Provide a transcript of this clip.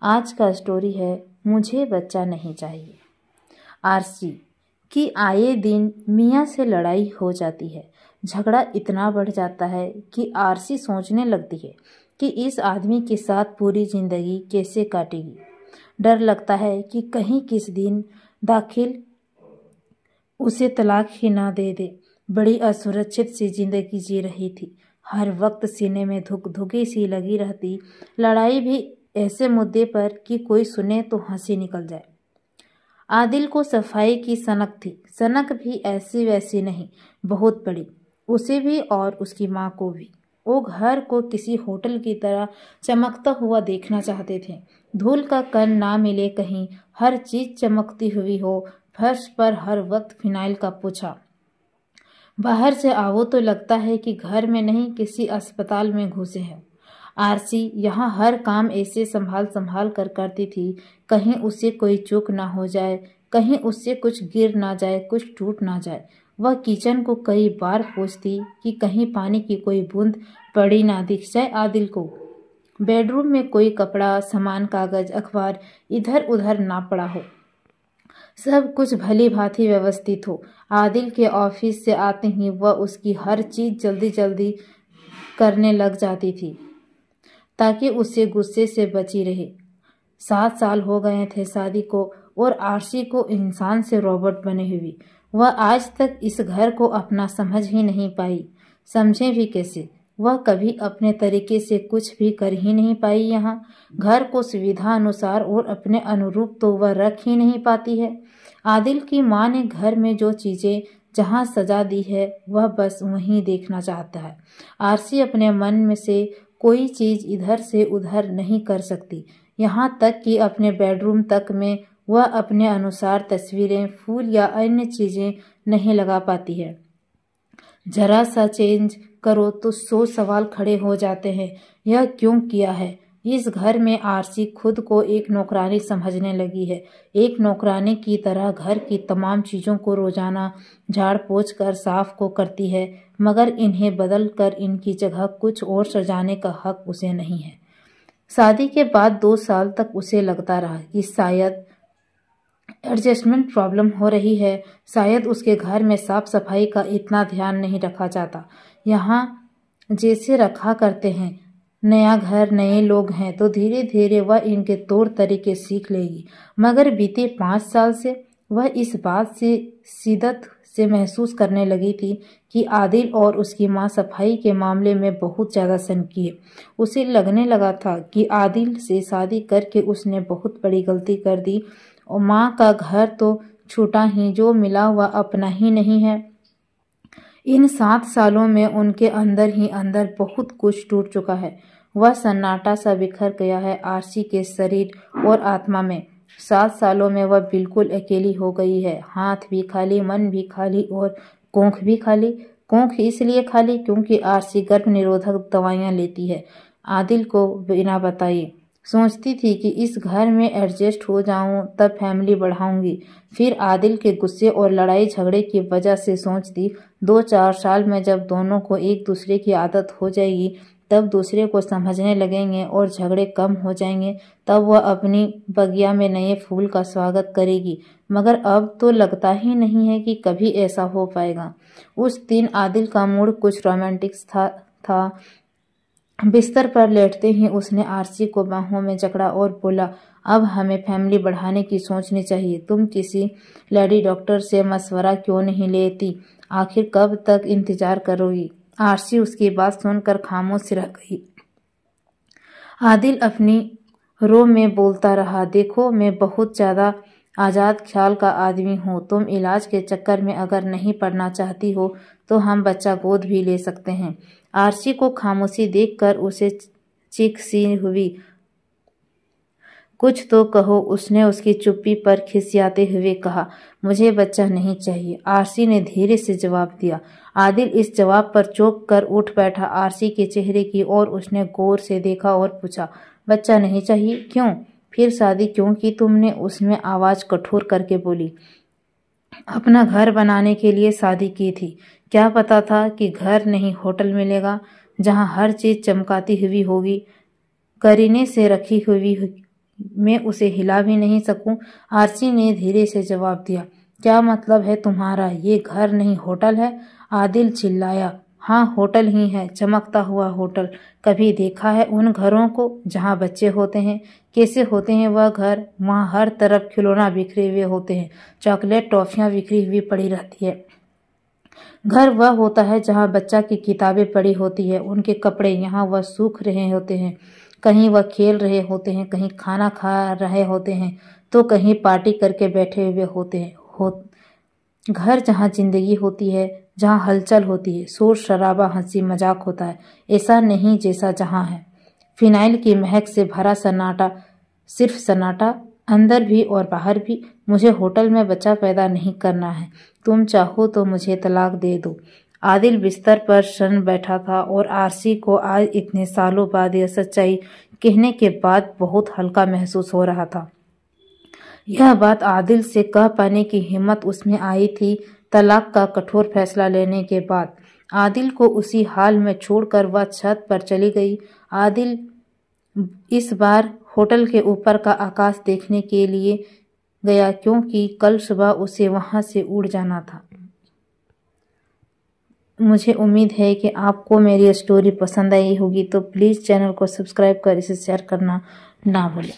आज का स्टोरी है मुझे बच्चा नहीं चाहिए। आरसी की आए दिन मियाँ से लड़ाई हो जाती है। झगड़ा इतना बढ़ जाता है कि आरसी सोचने लगती है कि इस आदमी के साथ पूरी जिंदगी कैसे काटेगी। डर लगता है कि कहीं किस दिन दाखिल उसे तलाक ही ना दे दे। बड़ी असुरक्षित सी जिंदगी जी रही थी। हर वक्त सीने में धुक धुकी सी लगी रहती। लड़ाई भी ऐसे मुद्दे पर कि कोई सुने तो हंसी निकल जाए। आदिल को सफाई की सनक थी। सनक भी ऐसी वैसी नहीं, बहुत बड़ी, उसे भी और उसकी माँ को भी। वो घर को किसी होटल की तरह चमकता हुआ देखना चाहते थे। धूल का कण ना मिले कहीं, हर चीज चमकती हुई हो। फर्श पर हर वक्त फिनाइल का पोछा। बाहर से आओ तो लगता है कि घर में नहीं किसी अस्पताल में घुसे हैं। आरसी यहाँ हर काम ऐसे संभाल संभाल कर करती थी, कहीं उससे कोई चूक ना हो जाए, कहीं उससे कुछ गिर ना जाए, कुछ टूट ना जाए। वह किचन को कई बार पूछती कि कहीं पानी की कोई बूंद पड़ी ना दिख जाए आदिल को। बेडरूम में कोई कपड़ा, सामान, कागज, अखबार इधर उधर ना पड़ा हो। सब कुछ भली भांति व्यवस्थित हो। आदिल के ऑफिस से आते ही वह उसकी हर चीज जल्दी जल्दी करने लग जाती थी ताकि उससे गुस्से से बची रहे। 7 साल हो गए थे शादी को और आरसी को इंसान से रोबोट बने हुई। वह आज तक इस घर को अपना समझ ही नहीं पाई। समझे भी कैसे? वह कभी अपने तरीके से कुछ भी कर ही नहीं पाई। यहाँ घर को सुविधा अनुसार और अपने अनुरूप तो वह रख ही नहीं पाती है। आदिल की माँ ने घर में जो चीजें जहाँ सजा दी है वह बस वहीं देखना चाहता है। आरसी अपने मन में से कोई चीज इधर से उधर नहीं कर सकती। यहाँ तक कि अपने बेडरूम तक में वह अपने अनुसार तस्वीरें, फूल या अन्य चीजें नहीं लगा पाती है। जरा सा चेंज करो तो 100 सवाल खड़े हो जाते हैं। यह क्यों किया है? इस घर में आरसी खुद को एक नौकरानी समझने लगी है। एक नौकरानी की तरह घर की तमाम चीजों को रोजाना झाड़ पोंछ कर साफ को करती है, मगर इन्हें बदल कर इनकी जगह कुछ और सजाने का हक उसे नहीं है। शादी के बाद 2 साल तक उसे लगता रहा कि शायद एडजस्टमेंट प्रॉब्लम हो रही है, शायद उसके घर में साफ सफाई का इतना ध्यान नहीं रखा जाता यहाँ जैसे रखा करते हैं। नया घर, नए लोग हैं तो धीरे धीरे वह इनके तौर तरीके सीख लेगी। मगर बीते 5 साल से वह इस बात से शिद्दत से महसूस करने लगी थी कि आदिल और उसकी माँ सफाई के मामले में बहुत ज़्यादा सनकी है। उसे लगने लगा था कि आदिल से शादी करके उसने बहुत बड़ी गलती कर दी और माँ का घर तो छूटा ही, जो मिला हुआ अपना ही नहीं है। इन 7 सालों में उनके अंदर ही अंदर बहुत कुछ टूट चुका है। वह सन्नाटा सा बिखर गया है आरसी के शरीर और आत्मा में। 7 सालों में वह बिल्कुल अकेली हो गई है। हाथ भी खाली, मन भी खाली और कोंख भी खाली। कोंख इसलिए खाली क्योंकि आरसी गर्भ निरोधक दवाइयाँ लेती है आदिल को बिना बताए। सोचती थी कि इस घर में एडजस्ट हो जाऊं तब फैमिली बढ़ाऊंगी। फिर आदिल के गुस्से और लड़ाई झगड़े की वजह से सोचती 2-4 साल में जब दोनों को एक दूसरे की आदत हो जाएगी, तब दूसरे को समझने लगेंगे और झगड़े कम हो जाएंगे, तब वह अपनी बगिया में नए फूल का स्वागत करेगी। मगर अब तो लगता ही नहीं है कि कभी ऐसा हो पाएगा। उस दिन आदिल का मूड कुछ रोमांटिक था। बिस्तर पर लेटते ही उसने आरसी को बाहों में जकड़ा और बोला, अब हमें फैमिली बढ़ाने की सोचनी चाहिए। तुम किसी लेडी डॉक्टर से मशवरा क्यों नहीं लेती? आखिर कब तक इंतजार करोगी? आरसी उसकी बात सुनकर खामोश रह गई। आदिल अपनी रो में बोलता रहा, देखो मैं बहुत ज़्यादा आज़ाद ख्याल का आदमी हूँ। तुम इलाज के चक्कर में अगर नहीं पड़ना चाहती हो तो हम बच्चा गोद भी ले सकते हैं। आरसी को खामोशी देखकर उसे चीख सी हुई। कुछ तो कहो, उसने उसकी चुप्पी पर खिसियाते हुए कहा। मुझे बच्चा नहीं चाहिए, आरसी ने धीरे से जवाब दिया। आदिल इस जवाब पर चौंक कर उठ बैठा। आरसी के चेहरे की ओर उसने गौर से देखा और पूछा, बच्चा नहीं चाहिए? क्यों? फिर शादी क्यों की तुमने? उसमें आवाज कठोर करके बोली। अपना घर बनाने के लिए शादी की थी। क्या पता था कि घर नहीं होटल मिलेगा जहां हर चीज चमकाती हुई होगी, करीने से रखी हुई मैं उसे हिला भी नहीं सकूं। आरसी ने धीरे से जवाब दिया। क्या मतलब है तुम्हारा? ये घर नहीं होटल है? आदिल चिल्लाया। हाँ होटल ही है, चमकता हुआ होटल। कभी देखा है उन घरों को जहाँ बच्चे होते हैं? कैसे होते हैं वह घर? वहाँ हर तरफ खिलौना बिखरे हुए होते हैं, चॉकलेट टॉफियाँ बिखरी हुई पड़ी रहती है। घर वह होता है जहाँ बच्चा की किताबें पड़ी होती है, उनके कपड़े यहाँ वह सूख रहे होते हैं, कहीं वह खेल रहे होते हैं, कहीं खाना खा रहे होते हैं, तो कहीं पार्टी करके बैठे हुए होते हैं। घर जहाँ जिंदगी होती है, जहाँ हलचल होती है, शोर शराबा हंसी मजाक होता है, ऐसा नहीं जैसा जहाँ है। फिनाइल की महक से भरा सन्नाटा, सिर्फ सन्नाटा, अंदर भी और बाहर भी। मुझे होटल में बच्चा पैदा नहीं करना है। तुम चाहो तो मुझे तलाक दे दो। आदिल बिस्तर पर शन बैठा था और आरसी को आज इतने सालों बाद यह सच्चाई कहने के बाद बहुत हल्का महसूस हो रहा था। यह बात आदिल से कह पाने की हिम्मत उसमें आई थी तलाक का कठोर फैसला लेने के बाद। आदिल को उसी हाल में छोड़कर वह छत पर चली गई। आदिल इस बार होटल के ऊपर का आकाश देखने के लिए गया, क्योंकि कल सुबह उसे वहां से उड़ जाना था। मुझे उम्मीद है कि आपको मेरी स्टोरी पसंद आई होगी, तो प्लीज़ चैनल को सब्सक्राइब कर इसे शेयर करना ना भूलें।